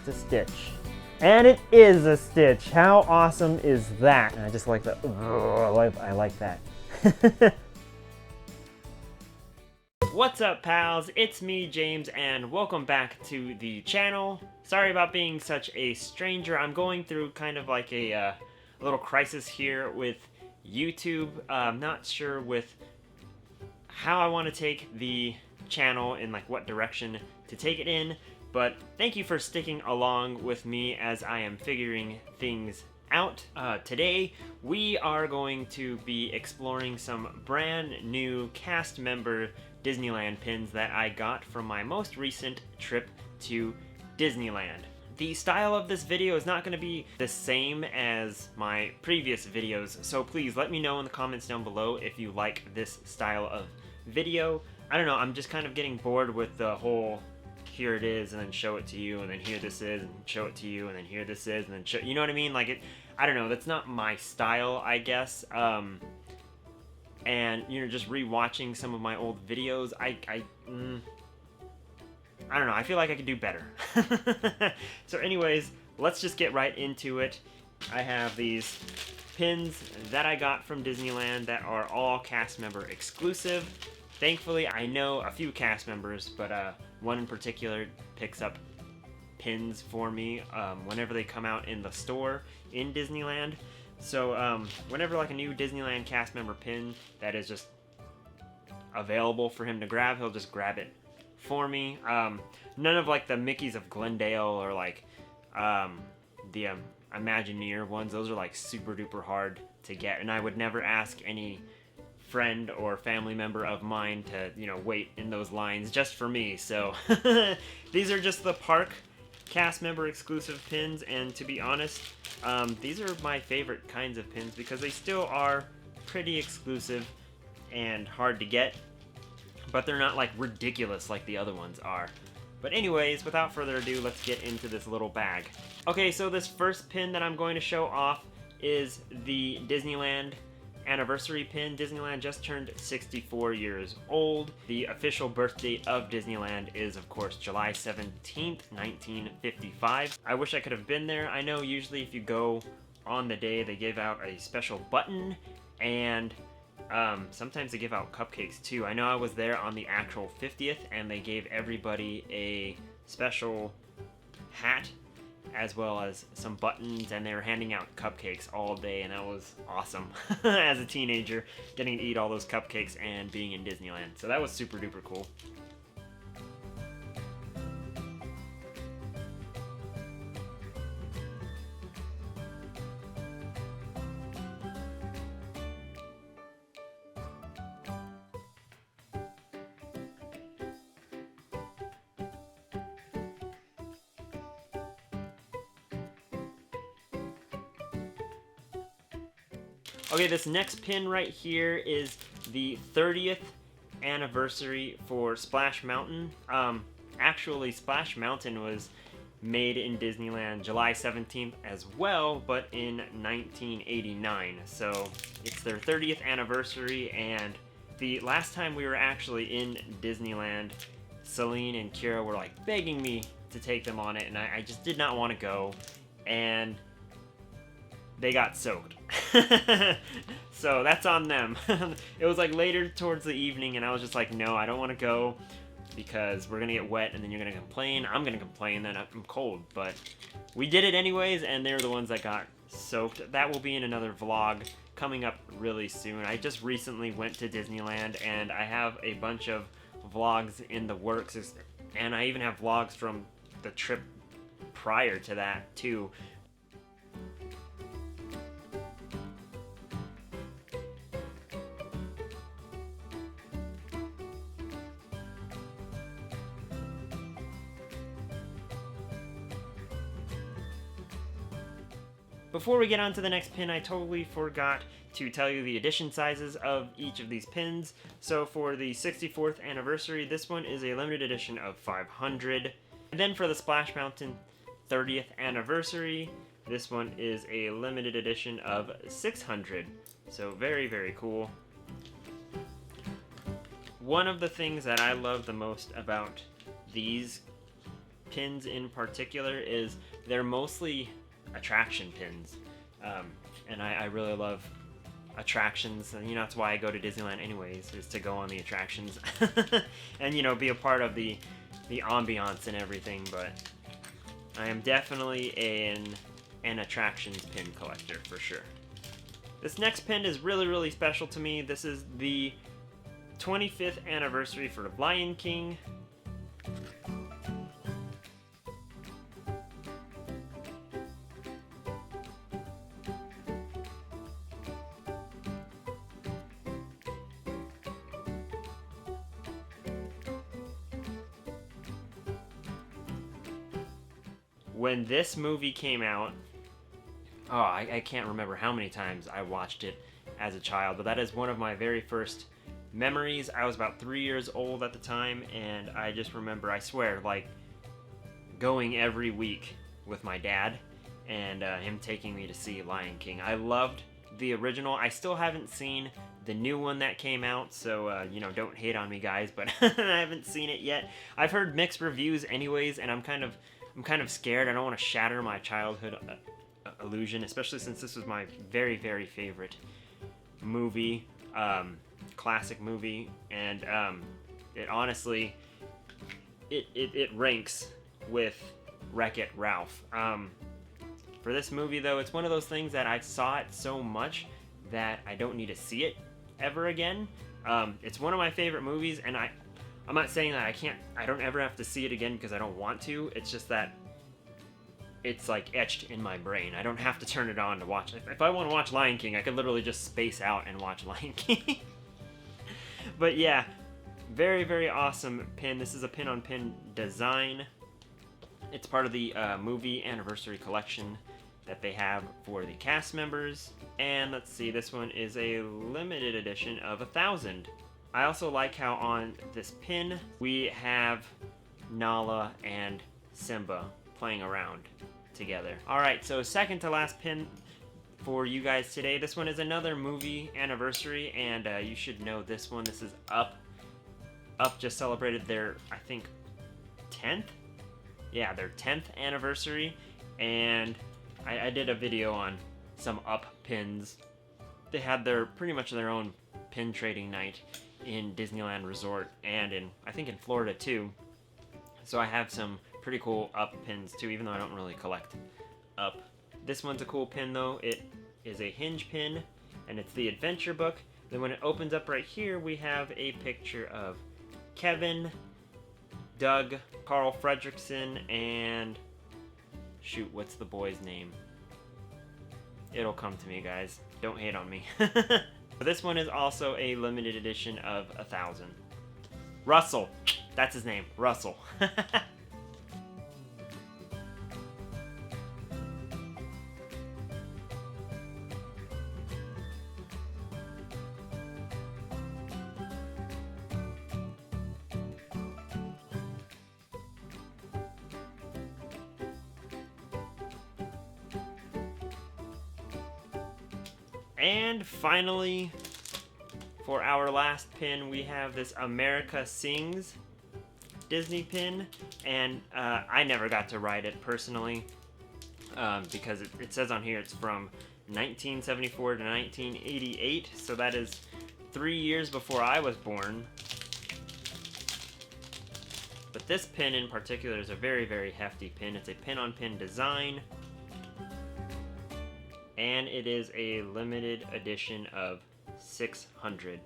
just a Stitch. And it is a Stitch. How awesome is that? And I just like that. I like that. What's up, pals? It's me, James, and welcome back to the channel. Sorry about being such a stranger. I'm going through kind of like a little crisis here with YouTube. I'm not sure with how I want to take the channel and like what direction to take it in, but thank you for sticking along with me as I am figuring things out. Today we are going to be exploring some brand new cast member Disneyland pins that I got from my most recent trip to Disneyland. The style of this video is not going to be the same as my previous videos, so please let me know in the comments down below if you like this style of video. I don't know, I'm just kind of getting bored with the whole here it is and then show it to you and then here this is and show it to you and then here this is and then show, you know what I mean? Like it, I don't know, that's not my style, I guess. And you know, just rewatching some of my old videos, I don't know, I feel like I could do better. So anyways, let's just get right into it. I have these pins that I got from Disneyland that are all cast member exclusive. Thankfully, I know a few cast members, but one in particular picks up pins for me whenever they come out in the store in Disneyland. So whenever like a new Disneyland cast member pin that is just available for him to grab, he'll just grab it for me. None of like the Mickeys of Glendale or like the Imagineer ones. Those are like super duper hard to get, and I would never ask any friend or family member of mine to, you know, wait in those lines just for me. So these are just the park cast member exclusive pins, and to be honest, these are my favorite kinds of pins because they still are pretty exclusive and hard to get, but they're not like ridiculous like the other ones are. But anyways, without further ado, let's get into this little bag. Okay, so this first pin that I'm going to show off is the Disneyland anniversary pin. Disneyland just turned 64 years old. The official birth date of Disneyland is, of course, July 17th, 1955. I wish I could have been there. I know usually if you go on the day, they give out a special button, and sometimes they give out cupcakes too. I know I was there on the actual 50th, and they gave everybody a special hat as well as some buttons, and they were handing out cupcakes all day, and that was awesome as a teenager, getting to eat all those cupcakes and being in Disneyland. So that was super duper cool. Okay, this next pin right here is the 30th anniversary for Splash Mountain. Actually, Splash Mountain was made in Disneyland July 17th as well, but in 1989. So it's their 30th anniversary, and the last time we were actually in Disneyland, Celine and Kira were like begging me to take them on it, and I just did not want to go, and they got soaked. So that's on them. It was like later towards the evening, and I was just like, no, I don't want to go because we're gonna get wet and then you're gonna complain. I'm gonna complain that I'm cold, but we did it anyways, and they're the ones that got soaked. That will be in another vlog coming up really soon. I just recently went to Disneyland, and I have a bunch of vlogs in the works, and I even have vlogs from the trip prior to that too. Before we get on to the next pin, I totally forgot to tell you the edition sizes of each of these pins. So for the 64th anniversary, this one is a limited edition of 500. And then for the Splash Mountain 30th anniversary, this one is a limited edition of 600. So very, very cool. One of the things that I love the most about these pins in particular is they're mostly attraction pins. And I really love attractions, and you know, that's why I go to Disneyland anyways, is to go on the attractions and, you know, be a part of the ambiance and everything. But I am definitely an attractions pin collector for sure. This next pin is really special to me. This is the 25th anniversary for Lion King. When this movie came out, oh, I can't remember how many times I watched it as a child, but that is one of my very first memories. I was about 3 years old at the time, and I just remember, I swear, like, going every week with my dad, and him taking me to see Lion King. I loved the original. I still haven't seen the new one that came out, so, you know, don't hate on me, guys, but I haven't seen it yet. I've heard mixed reviews anyways, and I'm kind of scared. I don't want to shatter my childhood illusion, especially since this was my very favorite movie, classic movie, and it honestly, it ranks with Wreck-It Ralph. For this movie though, it's one of those things that I saw it so much that I don't need to see it ever again. It's one of my favorite movies, and I'm not saying that I don't ever have to see it again because I don't want to. It's just that it's like etched in my brain. I don't have to turn it on to watch it. If I want to watch Lion King, I could literally just space out and watch Lion King. But yeah, very awesome pin. This is a pin-on-pin design. It's part of the movie anniversary collection that they have for the cast members. And let's see, this one is a limited edition of 1,000. I also like how on this pin we have Nala and Simba playing around together. Alright, so second to last pin for you guys today. This one is another movie anniversary, and you should know this one. This is Up. Up just celebrated their, I think, 10th? Yeah, their 10th anniversary, and I did a video on some Up pins. They had pretty much their own pin trading night in Disneyland Resort, and I think in Florida too. So I have some pretty cool Up pins too, even though I don't really collect Up. This one's a cool pin though. It is a hinge pin, and it's the adventure book. Then when it opens up right here, we have a picture of Kevin, Doug, Carl Fredricksen, and shoot, what's the boy's name? It'll come to me, guys. Don't hate on me. This one is also a limited edition of 1,000. Russell. That's his name. Russell. And finally, for our last pin, we have this America Sings Disney pin, and I never got to ride it personally because it says on here it's from 1974 to 1988, so that is 3 years before I was born. But this pin in particular is a very hefty pin. It's a pin-on-pin design, and it is a limited edition of 600.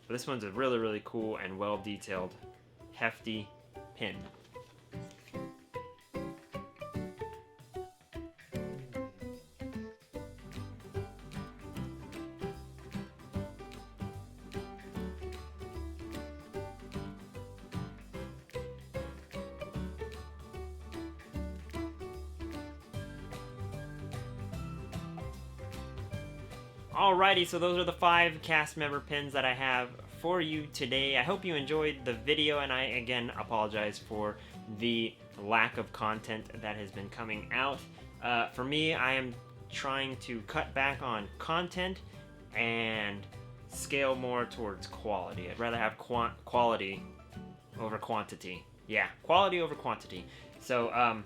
But this one's a really cool and well-detailed, hefty pin. Alrighty, so those are the 5 cast member pins that I have for you today. I hope you enjoyed the video, and I again apologize for the lack of content that has been coming out. For me, I am trying to cut back on content and scale more towards quality. I'd rather have quality over quantity. Yeah, quality over quantity. So I'm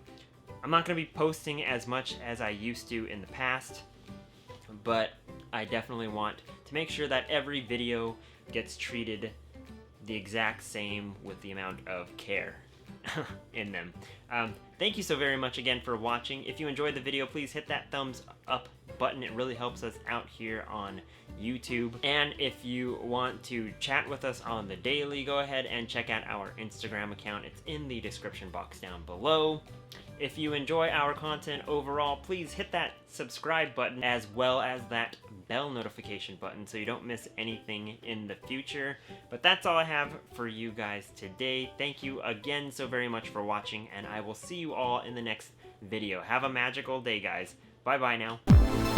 not going to be posting as much as I used to in the past, but I definitely want to make sure that every video gets treated the exact same with the amount of care in them. Thank you so very much again for watching. If you enjoyed the video, please hit that thumbs up button. It really helps us out here on YouTube. And if you want to chat with us on the daily, go ahead and check out our Instagram account. It's in the description box down below. If you enjoy our content overall, please hit that subscribe button as well as that bell notification button so you don't miss anything in the future. But that's all I have for you guys today. Thank you again so very much for watching, and I will see you all in the next video. Have a magical day, guys. Bye-bye now.